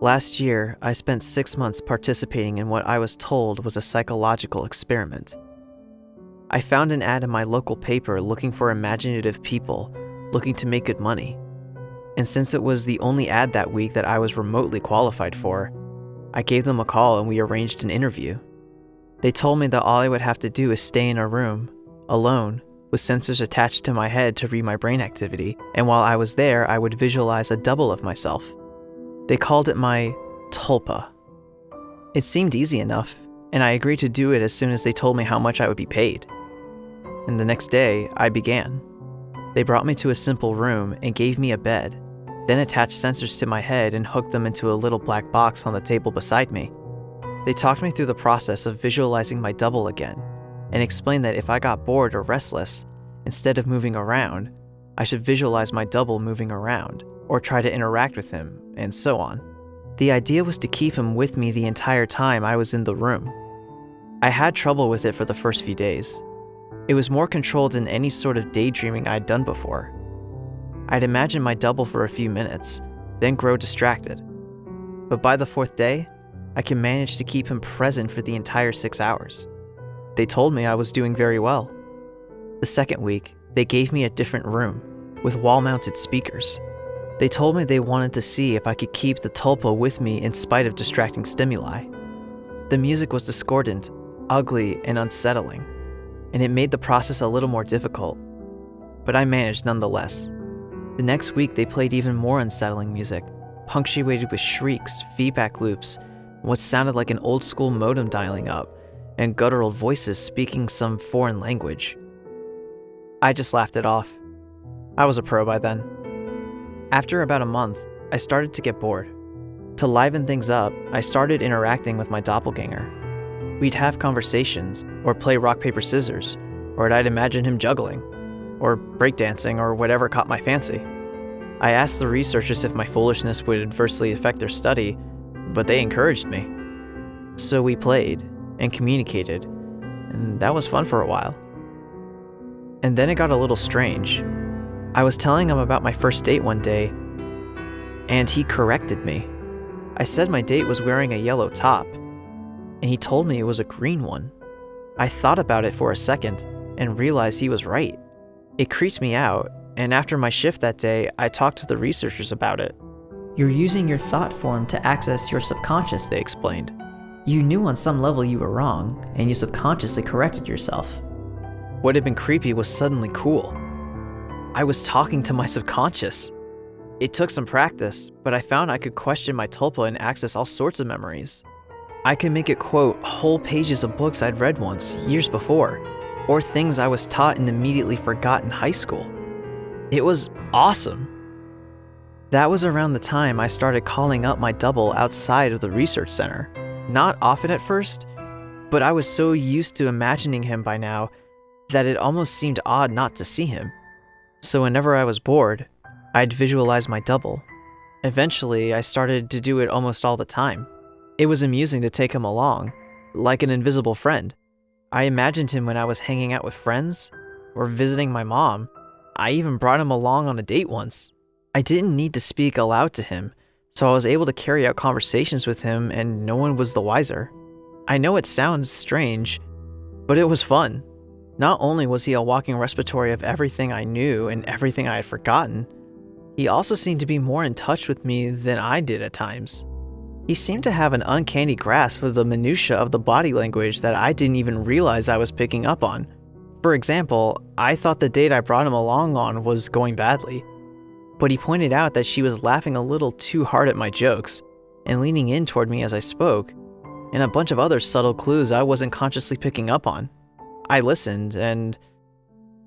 Last year, I spent 6 months participating in what I was told was a psychological experiment. I found an ad in my local paper looking for imaginative people looking to make good money. And since it was the only ad that week that I was remotely qualified for, I gave them a call and we arranged an interview. They told me that all I would have to do is stay in a room, alone, with sensors attached to my head to read my brain activity, and while I was there, I would visualize a double of myself. They called it my Tulpa. It seemed easy enough, and I agreed to do it as soon as they told me how much I would be paid. And the next day, I began. They brought me to a simple room and gave me a bed, then attached sensors to my head and hooked them into a little black box on the table beside me. They talked me through the process of visualizing my double again, and explained that if I got bored or restless, instead of moving around, I should visualize my double moving around, or try to interact with him, and so on. The idea was to keep him with me the entire time I was in the room. I had trouble with it for the first few days. It was more controlled than any sort of daydreaming I'd done before. I'd imagine my double for a few minutes, then grow distracted. But by the 4th day, I could manage to keep him present for the entire 6 hours. They told me I was doing very well. The second week, they gave me a different room, with wall-mounted speakers. They told me they wanted to see if I could keep the Tulpa with me in spite of distracting stimuli. The music was discordant, ugly, and unsettling, and it made the process a little more difficult. But I managed nonetheless. The next week, they played even more unsettling music, punctuated with shrieks, feedback loops, what sounded like an old-school modem dialing up, and guttural voices speaking some foreign language. I just laughed it off. I was a pro by then. After about a month, I started to get bored. To liven things up, I started interacting with my doppelganger. We'd have conversations, or play rock, paper, scissors, or I'd imagine him juggling, or breakdancing, or whatever caught my fancy. I asked the researchers if my foolishness would adversely affect their study, but they encouraged me. So we played and communicated, and that was fun for a while. And then it got a little strange. I was telling him about my first date one day, and he corrected me. I said my date was wearing a yellow top, and he told me it was a green one. I thought about it for a second and realized he was right. It creeped me out, and after my shift that day, I talked to the researchers about it. "You're using your thought form to access your subconscious," they explained. "You knew on some level you were wrong, and you subconsciously corrected yourself." What had been creepy was suddenly cool. I was talking to my subconscious. It took some practice, but I found I could question my Tulpa and access all sorts of memories. I could make it quote whole pages of books I'd read once, years before, or things I was taught and immediately forgot in high school. It was awesome. That was around the time I started calling up my double outside of the research center. Not often at first, but I was so used to imagining him by now that it almost seemed odd not to see him. So whenever I was bored, I'd visualize my double. Eventually, I started to do it almost all the time. It was amusing to take him along, like an invisible friend. I imagined him when I was hanging out with friends or visiting my mom. I even brought him along on a date once. I didn't need to speak aloud to him, so I was able to carry out conversations with him and no one was the wiser. I know it sounds strange, but it was fun. Not only was he a walking repository of everything I knew and everything I had forgotten, he also seemed to be more in touch with me than I did at times. He seemed to have an uncanny grasp of the minutiae of the body language that I didn't even realize I was picking up on. For example, I thought the date I brought him along on was going badly, but he pointed out that she was laughing a little too hard at my jokes and leaning in toward me as I spoke, and a bunch of other subtle clues I wasn't consciously picking up on. I listened, and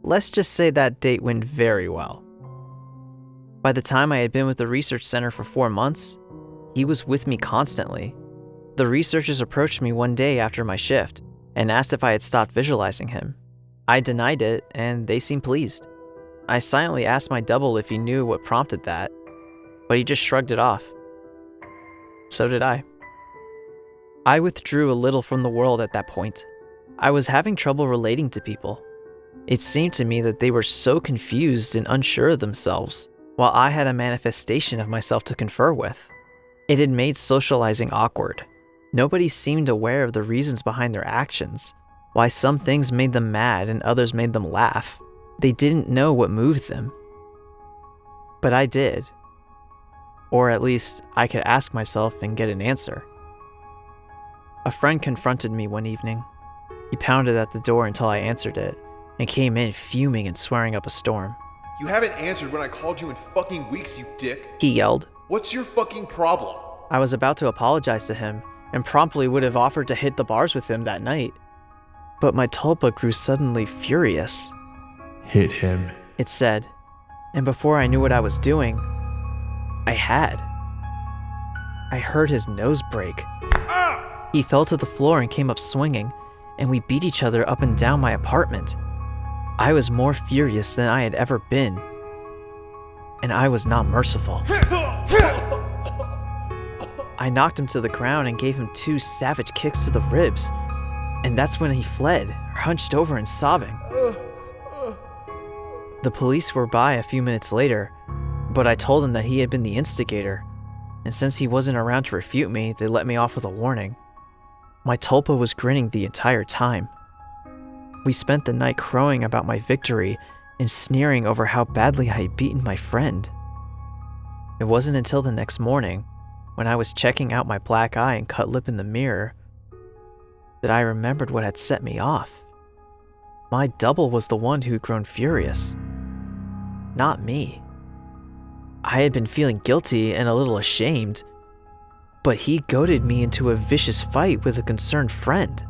let's just say that date went very well. By the time I had been with the research center for 4 months, he was with me constantly. The researchers approached me one day after my shift and asked if I had stopped visualizing him. I denied it, and they seemed pleased. I silently asked my double if he knew what prompted that, but he just shrugged it off. So did I. I withdrew a little from the world at that point. I was having trouble relating to people. It seemed to me that they were so confused and unsure of themselves, while I had a manifestation of myself to confer with. It had made socializing awkward. Nobody seemed aware of the reasons behind their actions, why some things made them mad and others made them laugh. They didn't know what moved them. But I did. Or at least I could ask myself and get an answer. A friend confronted me one evening. He pounded at the door until I answered it, and came in fuming and swearing up a storm. You haven't answered when I called you in fucking weeks, you dick. He yelled. What's your fucking problem? I was about to apologize to him, and promptly would have offered to hit the bars with him that night. But my tulpa grew suddenly furious. Hit him, It said, and before I knew what I was doing, I had. I heard his nose break. He fell to the floor and came up swinging, and we beat each other up and down my apartment. I was more furious than I had ever been, and I was not merciful. I knocked him to the ground and gave him 2 savage kicks to the ribs, and that's when he fled, hunched over and sobbing. The police were by a few minutes later, but I told them that he had been the instigator, and since he wasn't around to refute me, they let me off with a warning. My tulpa was grinning the entire time. We spent the night crowing about my victory and sneering over how badly I had beaten my friend. It wasn't until the next morning, when I was checking out my black eye and cut lip in the mirror, that I remembered what had set me off. My double was the one who'd grown furious, not me. I had been feeling guilty and a little ashamed, but he goaded me into a vicious fight with a concerned friend.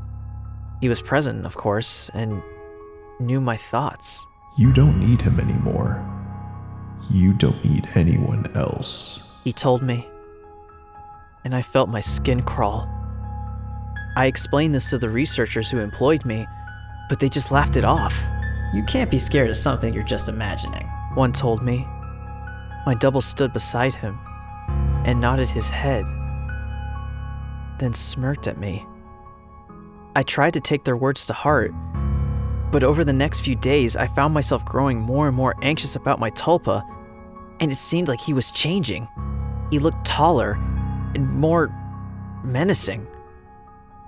He was present, of course, and knew my thoughts. You don't need him anymore. You don't need anyone else, He told me, and I felt my skin crawl. I explained this to the researchers who employed me, but they just laughed it off. You can't be scared of something you're just imagining. One told me. My double stood beside him and nodded his head, then smirked at me. I tried to take their words to heart, but over the next few days, I found myself growing more and more anxious about my tulpa, and it seemed like he was changing. He looked taller and more menacing.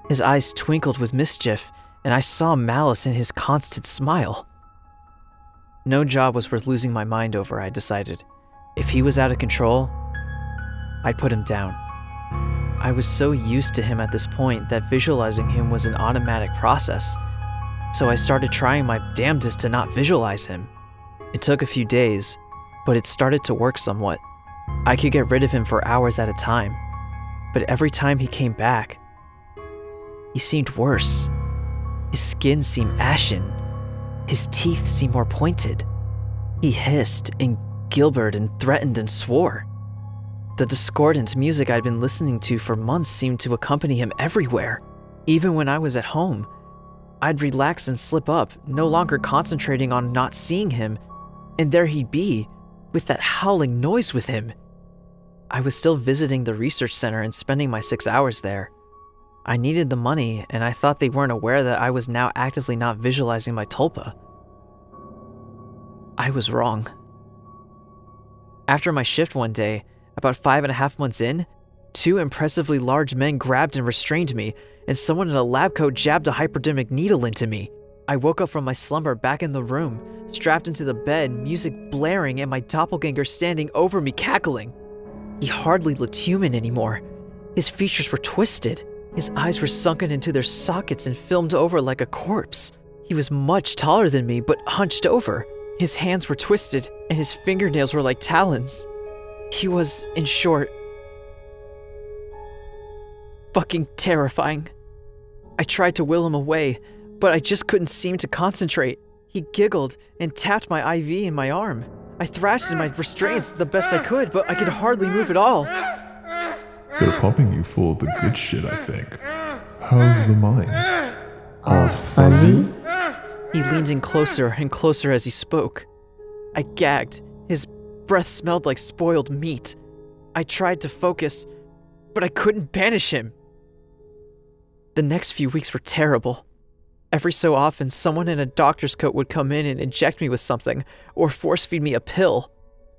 His eyes twinkled with mischief, and I saw malice in his constant smile. No job was worth losing my mind over, I decided. If he was out of control, I'd put him down. I was so used to him at this point that visualizing him was an automatic process, so I started trying my damnedest to not visualize him. It took a few days, but it started to work somewhat. I could get rid of him for hours at a time, but every time he came back, he seemed worse. His skin seemed ashen. His teeth seemed more pointed. He hissed and gibbered and threatened and swore. The discordant music I'd been listening to for months seemed to accompany him everywhere. Even when I was at home, I'd relax and slip up, no longer concentrating on not seeing him, and there he'd be, with that howling noise with him. I was still visiting the research center and spending my 6 hours there. I needed the money, and I thought they weren't aware that I was now actively not visualizing my tulpa. I was wrong. After my shift one day, about 5.5 months in, 2 impressively large men grabbed and restrained me, and someone in a lab coat jabbed a hypodermic needle into me. I woke up from my slumber back in the room, strapped into the bed, music blaring, and my doppelganger standing over me cackling. He hardly looked human anymore. His features were twisted. His eyes were sunken into their sockets and filmed over like a corpse. He was much taller than me, but hunched over. His hands were twisted, and his fingernails were like talons. He was, in short, fucking terrifying. I tried to will him away, but I just couldn't seem to concentrate. He giggled and tapped my IV in my arm. I thrashed in my restraints the best I could, but I could hardly move at all. They're pumping you full of the good shit, I think. How's the mind? All fuzzy? He leaned in closer and closer as he spoke. I gagged. His breath smelled like spoiled meat. I tried to focus, but I couldn't banish him. The next few weeks were terrible. Every so often, someone in a doctor's coat would come in and inject me with something, or force feed me a pill.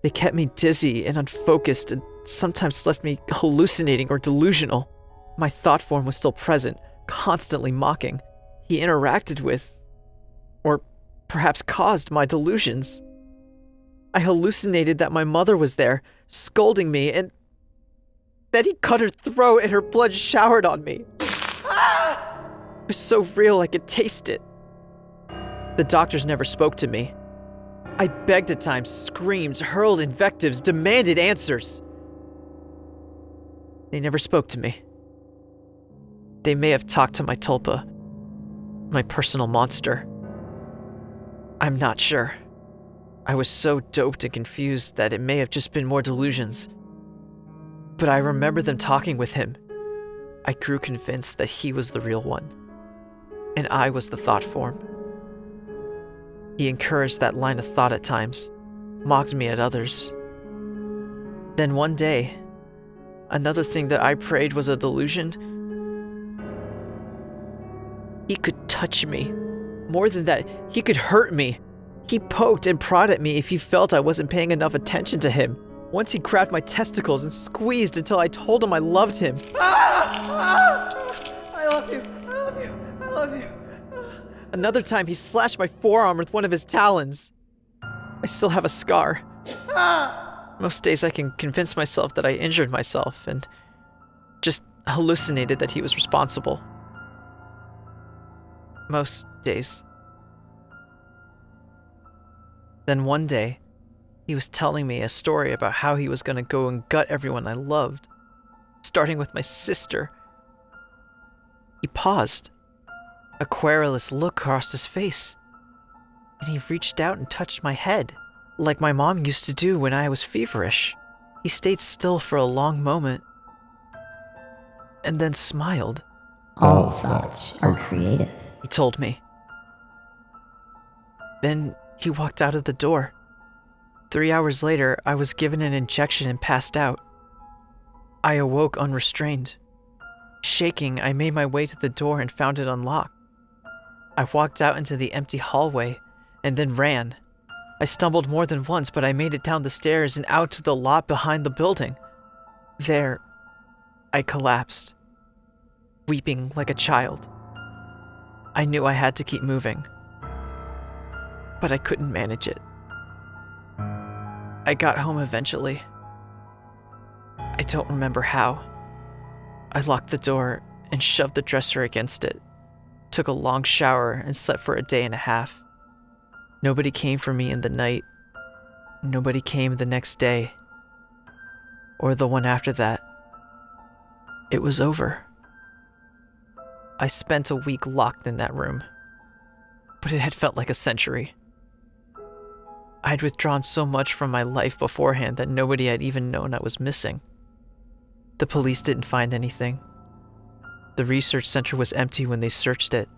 They kept me dizzy and unfocused and sometimes left me hallucinating or delusional. My thought form was still present, constantly mocking. He interacted with, or perhaps caused, my delusions. I hallucinated that my mother was there, scolding me, and that he cut her throat and her blood showered on me. It was so real I could taste it. The doctors never spoke to me. I begged at times, screamed, hurled invectives, demanded answers. They never spoke to me. They may have talked to my Tulpa, my personal monster. I'm not sure. I was so doped and confused that it may have just been more delusions. But I remember them talking with him. I grew convinced that he was the real one, and I was the thought form. He encouraged that line of thought at times, mocked me at others. Then one day, another thing that I prayed was a delusion. He could touch me. More than that, he could hurt me. He poked and prodded me if he felt I wasn't paying enough attention to him. Once he grabbed my testicles and squeezed until I told him I loved him. I love you. I love you. I love you. Another time, he slashed my forearm with one of his talons. I still have a scar. Most days I can convince myself that I injured myself and just hallucinated that he was responsible. Most days. Then one day, he was telling me a story about how he was going to go and gut everyone I loved, starting with my sister. He paused. A querulous look crossed his face, and he reached out and touched my head, like my mom used to do when I was feverish. He stayed still for a long moment, and then smiled. All thoughts are creative, He told me. Then he walked out of the door. 3 hours later, I was given an injection and passed out. I awoke unrestrained. Shaking, I made my way to the door and found it unlocked. I walked out into the empty hallway and then ran. I stumbled more than once, but I made it down the stairs and out to the lot behind the building. There, I collapsed, weeping like a child. I knew I had to keep moving, but I couldn't manage it. I got home eventually. I don't remember how. I locked the door and shoved the dresser against it, took a long shower, and slept for a day and a half. Nobody came for me in the night. Nobody came the next day, or the one after that. It was over. I spent a week locked in that room, but it had felt like a century. I'd withdrawn so much from my life beforehand that nobody had even known I was missing. The police didn't find anything. The research center was empty when they searched it.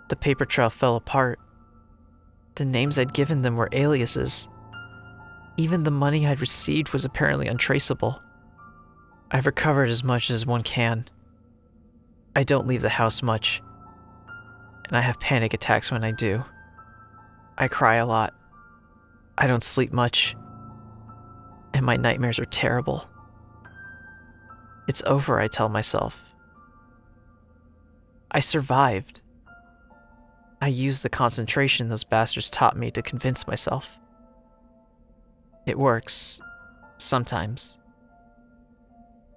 The paper trail fell apart. The names I'd given them were aliases. Even the money I'd received was apparently untraceable. I've recovered as much as one can. I don't leave the house much, and I have panic attacks when I do. I cry a lot. I don't sleep much, and my nightmares are terrible. It's over, I tell myself. I survived. I used the concentration those bastards taught me to convince myself. It works, sometimes.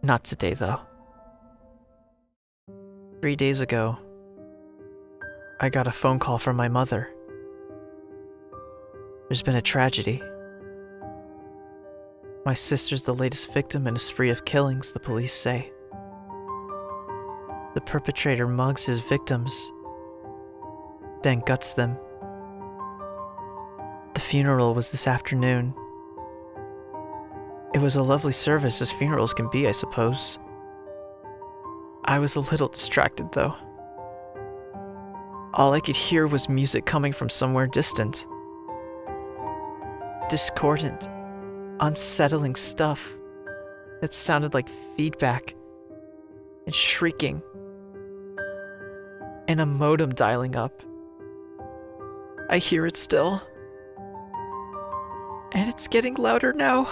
Not today, though. 3 days ago, I got a phone call from my mother. There's been a tragedy. My sister's the latest victim in a spree of killings, the police say. The perpetrator mugs his victims, then guts them. The funeral was this afternoon. It was a lovely service, as funerals can be, I suppose. I was a little distracted, though. All I could hear was music coming from somewhere distant. Discordant, unsettling stuff that sounded like feedback and shrieking, and a modem dialing up. I hear it still, and it's getting louder now.